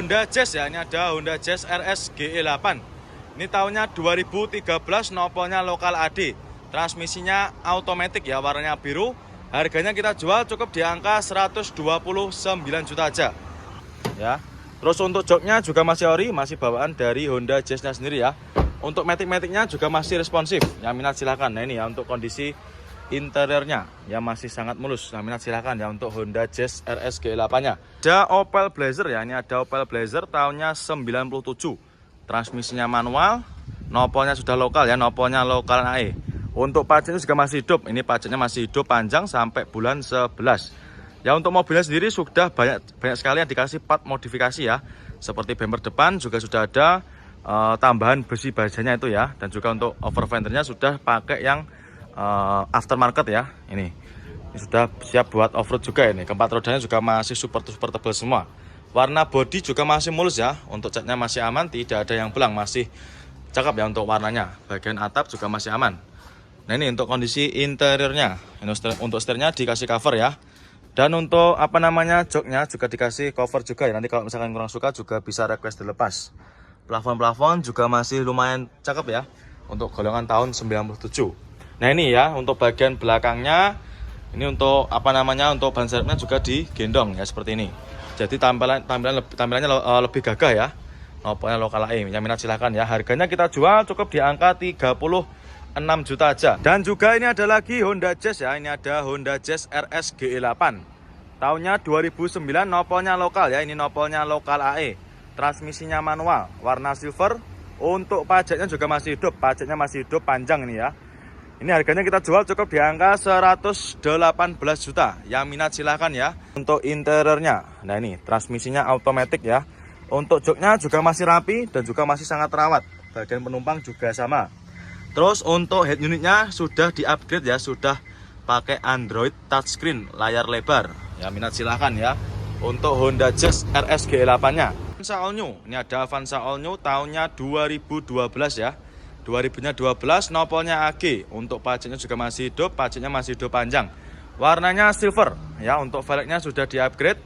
Honda Jazz ya. Ini ada Honda Jazz RS GE8. Ini tahunnya 2013, nopolnya lokal AD. Transmisinya automatic ya, warnanya biru. Harganya kita jual cukup di angka 129 juta aja. Ya. Terus untuk joknya juga masih ori, masih bawaan dari Honda Jazz-nya sendiri ya. Untuk matic-maticnya juga masih responsif. Yang minat silahkan. Nah ini ya untuk kondisi interiornya ya masih sangat mulus. Nah minat silahkan ya untuk Honda Jazz RS GE8 nya. Ada Opel Blazer ya. Ini ada Opel Blazer tahunnya 97. Transmisinya manual. Nopolnya sudah lokal ya. Nopolnya lokal AE. Untuk pajaknya juga masih hidup. Ini pajaknya masih hidup panjang sampai bulan 11. Ya untuk mobilnya sendiri sudah banyak sekali yang dikasih part modifikasi ya. Seperti bumper depan juga sudah ada tambahan besi bajanya itu ya. Dan juga untuk over fendernya sudah pakai yang aftermarket ya. Ini sudah siap buat off-road juga ini. Keempat rodanya juga masih super tebal semua. Warna bodi juga masih mulus ya. Untuk catnya masih aman, tidak ada yang belang, masih cakep ya untuk warnanya. Bagian atap juga masih aman. Nah ini untuk kondisi interiornya. Untuk setirnya dikasih cover ya. Dan untuk joknya juga dikasih cover juga ya. Nanti kalau misalkan kurang suka juga bisa request dilepas. Plafon juga masih lumayan cakep ya. Untuk golongan tahun 97. Nah ini ya untuk bagian belakangnya. Ini untuk untuk ban serepnya juga digendong ya seperti ini. Jadi tampilannya lebih gagah ya. Nopolnya lokal AE. Yang minat silahkan ya. Harganya kita jual cukup di angka 36 juta aja. Dan juga ini ada lagi Honda Jazz ya. Ini ada Honda Jazz RS GE8. Tahunnya 2009, nopolnya lokal ya. Ini nopolnya lokal AE. Transmisinya manual, warna silver. Untuk pajaknya juga masih hidup. Pajaknya masih hidup panjang ini ya. Ini harganya kita jual cukup di angka 118 juta. Yang minat silahkan ya. Untuk interiornya, nah ini transmisinya automatic ya. Untuk joknya juga masih rapi dan juga masih sangat terawat. Bagian penumpang juga sama. Terus untuk head unitnya sudah di-upgrade ya. Sudah pakai Android touchscreen, layar lebar. Ya minat silahkan ya. Untuk Honda Jazz RS GE8 nya Avanza All New. Ini ada Avanza All New tahunnya 2012 ya. 2012, nopolnya AG. Untuk pajaknya juga masih hidup, pajaknya masih hidup panjang. Warnanya silver ya. Untuk velgnya sudah di-upgrade.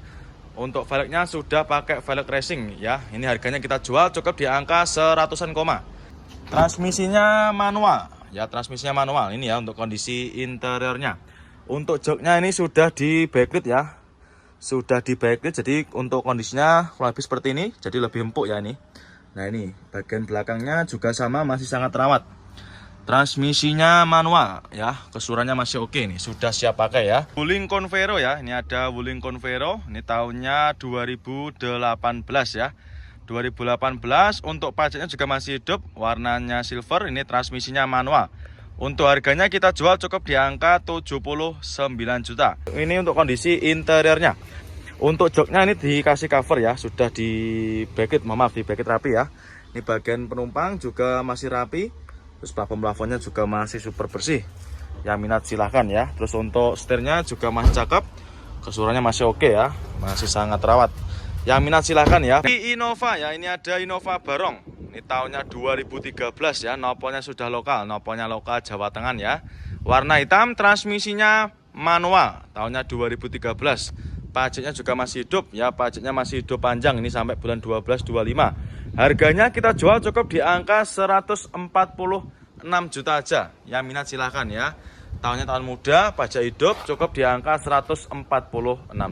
Untuk velgnya sudah pakai velg racing ya. Ini harganya kita jual cukup di angka 100-an koma. Transmisinya manual ya, transmisinya manual. Ini ya untuk kondisi interiornya. Untuk joknya ini sudah di backlit ya. Sudah di backlit, jadi untuk kondisinya kurang lebih seperti ini. Jadi lebih empuk ya ini. Nah ini bagian belakangnya juga sama, masih sangat terawat. Transmisinya manual ya, kesurannya masih oke nih, sudah siap pakai ya. Wuling Convero ya, ini ada Wuling Convero. Ini tahunnya 2018 ya. 2018, untuk pajaknya juga masih hidup, warnanya silver. Ini transmisinya manual. Untuk harganya kita jual cukup di angka 79 juta. Ini untuk kondisi interiornya. Untuk joknya ini dikasih cover ya, sudah di backlit, maaf di backlit rapi ya. Ini bagian penumpang juga masih rapi. Terus plafon-plafonnya juga masih super bersih. Yang minat silahkan ya. Terus untuk setirnya juga masih cakep. Kesurannya masih oke ya, masih sangat terawat. Yang minat silahkan ya. Di Innova ya, ini ada Innova Barong. Ini tahunnya 2013 ya, nopolnya sudah lokal, nopolnya lokal Jawa Tengah ya. Warna hitam, transmisinya manual, tahunnya 2013. Pajaknya juga masih hidup ya, pajaknya masih hidup panjang ini sampai bulan 12 25. Harganya kita jual cukup di angka 146 juta aja. Yang minat silahkan ya. Tahunnya tahun muda, pajak hidup, cukup di angka 146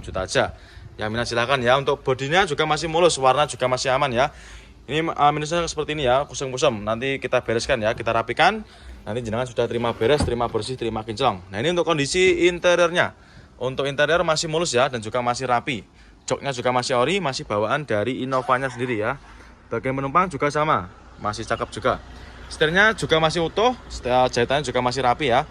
juta aja. Yang minat silahkan ya. Untuk bodinya juga masih mulus, warna juga masih aman ya. Ini minusnya seperti ini ya, kusem-kusem. Nanti kita bereskan ya, kita rapikan. Nanti jenengan sudah terima beres, terima bersih, terima kinclong. Nah ini untuk kondisi interiornya. Untuk interior masih mulus ya, dan juga masih rapi. Joknya juga masih ori, masih bawaan dari Innovanya sendiri ya. Bagian penumpang juga sama, masih cakep juga. Setirnya juga masih utuh, jahitannya juga masih rapi ya.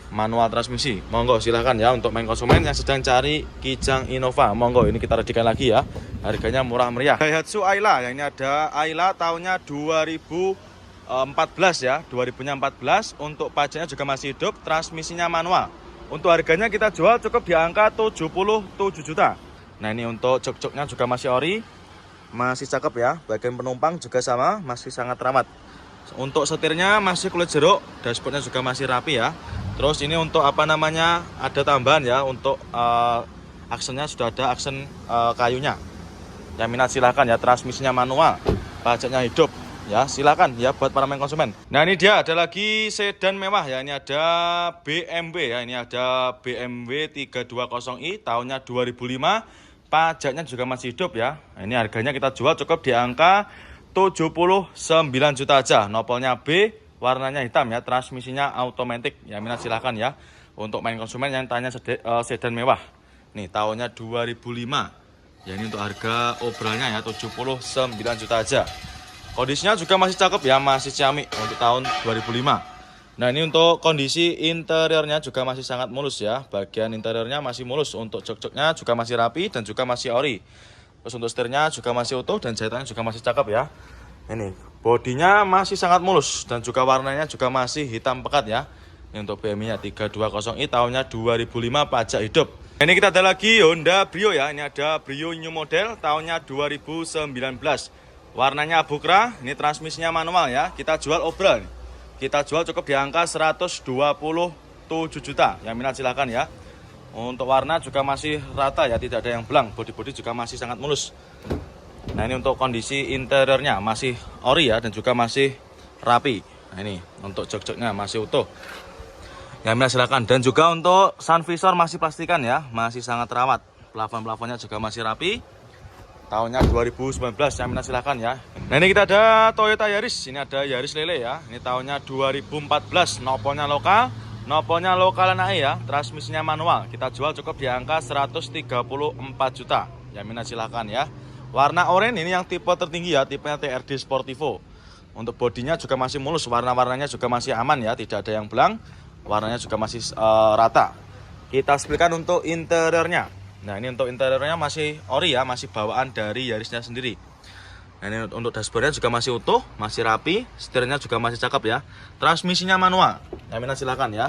Manual transmisi, monggo silahkan ya untuk main konsumen yang sedang cari Kijang Innova. Monggo ini kita readikan lagi ya. Harganya murah meriah. Daihatsu Ayla, yang ini ada Ayla tahunnya 2014 ya, 2014. Untuk pajaknya juga masih hidup, transmisinya manual. Untuk harganya kita jual cukup di angka 77 juta. Nah ini untuk jok-joknya juga masih ori, masih cakep ya. Bagian penumpang juga sama, masih sangat ramah. Untuk setirnya masih kulit jeruk, dashboardnya juga masih rapi ya. Terus ini untuk ada tambahan ya. Untuk aksennya sudah ada aksen kayunya. Yang minat silahkan ya, transmisinya manual, pajaknya hidup. Ya, silakan ya buat para main konsumen. Nah, ini dia ada lagi sedan mewah ya. Ini ada BMW ya. Ini ada BMW 320i tahunnya 2005. Pajaknya juga masih hidup ya. Nah, ini harganya kita jual cukup di angka 79 juta aja. Nopolnya B, warnanya hitam ya. Transmisinya automatic. Ya, minat silahkan ya. Untuk main konsumen yang tanya sedan mewah. Nih, tahunnya 2005. Ya, ini untuk harga obrolnya ya 79 juta aja. Kondisinya juga masih cakep ya, masih ciamik untuk tahun 2005. Nah, ini untuk kondisi interiornya juga masih sangat mulus ya. Bagian interiornya masih mulus, untuk jok-joknya juga masih rapi dan juga masih ori. Terus untuk setirnya juga masih utuh dan jahitannya juga masih cakep ya. Ini bodinya masih sangat mulus dan juga warnanya juga masih hitam pekat ya. Ini untuk BMW-nya 320i tahunnya 2005, pajak hidup. Ini kita ada lagi Honda Brio ya. Ini ada Brio new model tahunnya 2019. Warnanya abu kera, ini transmisinya manual ya. Kita jual obral. Kita jual cukup di angka 127 juta. Yang minat silahkan ya. Untuk warna juga masih rata ya, tidak ada yang belang. Bodi-bodi juga masih sangat mulus. Nah, ini untuk kondisi interiornya masih ori ya dan juga masih rapi. Nah, ini untuk jok-joknya masih utuh. Yang minat silahkan. Dan juga untuk sun visor masih plastikan ya, masih sangat rawat. Plafon-plafonnya juga masih rapi. Tahunnya 2019, yang minat silahkan ya. Nah, ini kita ada Toyota Yaris. Ini ada Yaris Lele ya. Ini tahunnya 2014. Nopolnya lokal naik ya. Transmisinya manual. Kita jual cukup di angka 134 juta. Yang minat silahkan ya. Warna oranye ini yang tipe tertinggi ya. Tipenya TRD Sportivo. Untuk bodinya juga masih mulus. Warna-warnanya juga masih aman ya. Tidak ada yang belang. Warnanya juga masih rata. Kita spilkan untuk interiornya. Nah, ini untuk interiornya masih ori ya, masih bawaan dari Yarisnya sendiri. Nah, ini untuk dashboardnya juga masih utuh, masih rapi, setirnya juga masih cakep ya. Transmisinya manual. Yang minat silahkan ya.